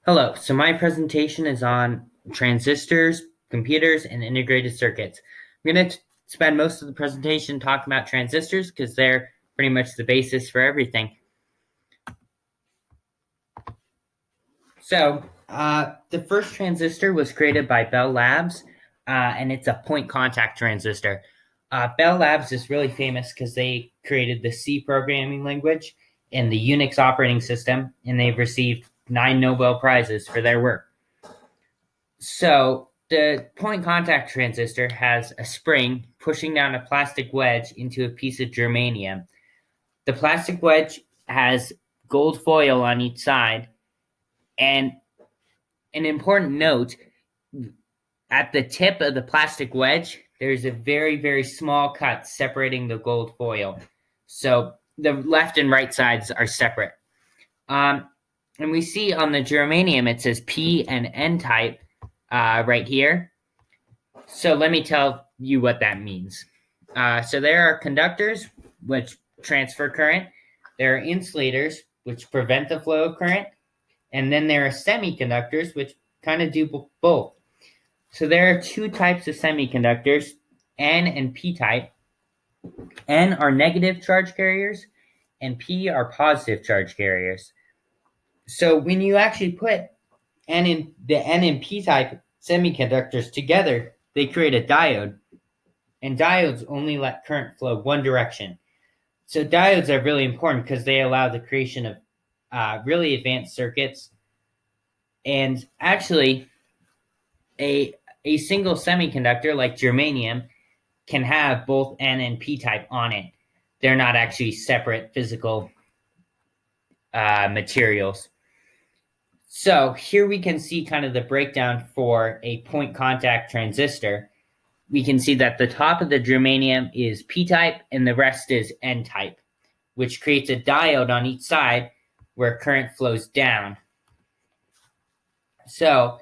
Hello, so my presentation is on transistors, computers, and integrated circuits. I'm going to spend most of the presentation talking about transistors because they're pretty much the basis for everything. The first transistor was created by Bell Labs, and it's a point contact transistor. Bell Labs is really famous because they created the C programming language and the Unix operating system, and they've received 9 Nobel Prizes for their work. So the point contact transistor has a spring pushing down a plastic wedge into a piece of germanium. The plastic wedge has gold foil on each side, and an important note, at the tip of the plastic wedge, there's a very, very small cut separating the gold foil. So the left and right sides are separate. And we see on the germanium, it says P and N type right here. So let me tell you what that means. So there are conductors, which transfer current. There are insulators, which prevent the flow of current. And then there are semiconductors, which kind of do both. So there are two types of semiconductors, N and P type. N are negative charge carriers, and P are positive charge carriers. So when you actually put the N and P type semiconductors together, they create a diode, and diodes only let current flow one direction. So diodes are really important because they allow the creation of really advanced circuits. And actually, a single semiconductor like germanium can have both N and P type on it. They're not actually separate physical materials. So here we can see kind of the breakdown for a point contact transistor. We can see that the top of the germanium is P-type and the rest is N-type, which creates a diode on each side where current flows down. So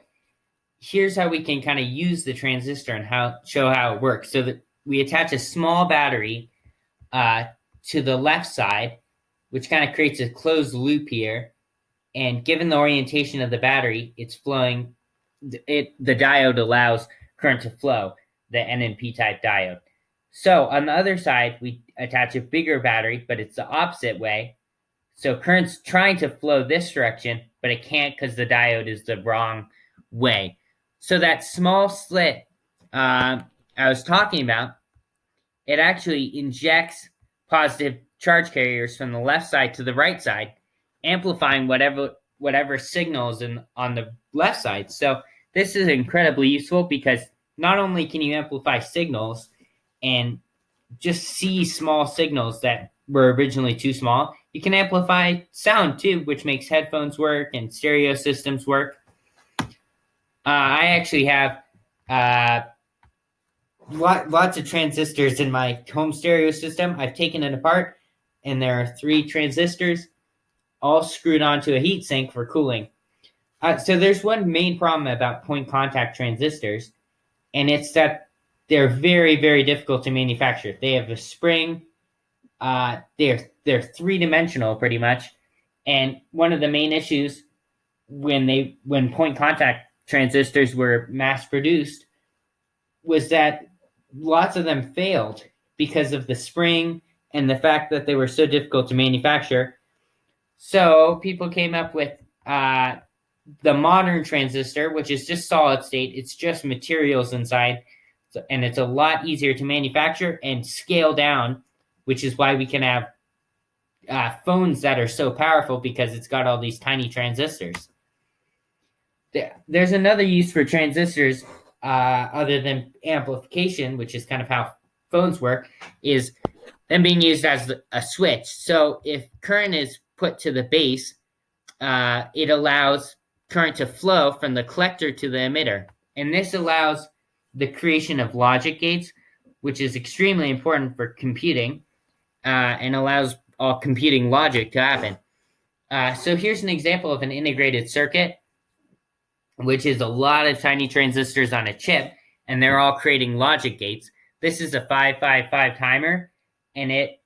here's how we can kind of use the transistor and show how it works. So that we attach a small battery to the left side, which kind of creates a closed loop here. And given the orientation of the battery, it's flowing. The diode allows current to flow, the N and P type diode. So on the other side, we attach a bigger battery, but it's the opposite way. So current's trying to flow this direction, but it can't because the diode is the wrong way. So that small slit I was talking about, it actually injects positive charge carriers from the left side to the right side, amplifying whatever signals on the left side. So this is incredibly useful because not only can you amplify signals and just see small signals that were originally too small, you can amplify sound too, which makes headphones work and stereo systems work. I actually have lots of transistors in my home stereo system. I've taken it apart, and there are 3 transistors all screwed onto a heatsink for cooling. So there's one main problem about point contact transistors, and it's that they're very, very difficult to manufacture. They have a spring. They're 3-dimensional pretty much, and one of the main issues when point contact transistors were mass produced was that lots of them failed because of the spring and the fact that they were so difficult to manufacture. So people came up with the modern transistor, which is just solid state. It's just materials inside, and it's a lot easier to manufacture and scale down, which is why we can have phones that are so powerful because it's got all these tiny transistors. There's another use for transistors other than amplification, which is kind of how phones work, is them being used as a switch. So if current is put to the base, it allows current to flow from the collector to the emitter. And this allows the creation of logic gates, which is extremely important for computing and allows all computing logic to happen. So here's an example of an integrated circuit, which is a lot of tiny transistors on a chip, and they're all creating logic gates. This is a 555 timer, and it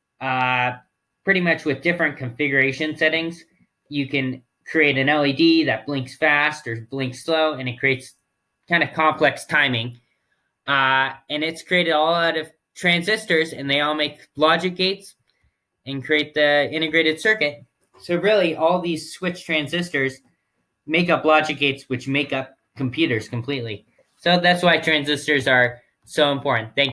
pretty much with different configuration settings, you can create an LED that blinks fast or blinks slow, and it creates kind of complex timing. And it's created all out of transistors, and they all make logic gates and create the integrated circuit. So really, all these switch transistors make up logic gates, which make up computers completely. So that's why transistors are so important. Thank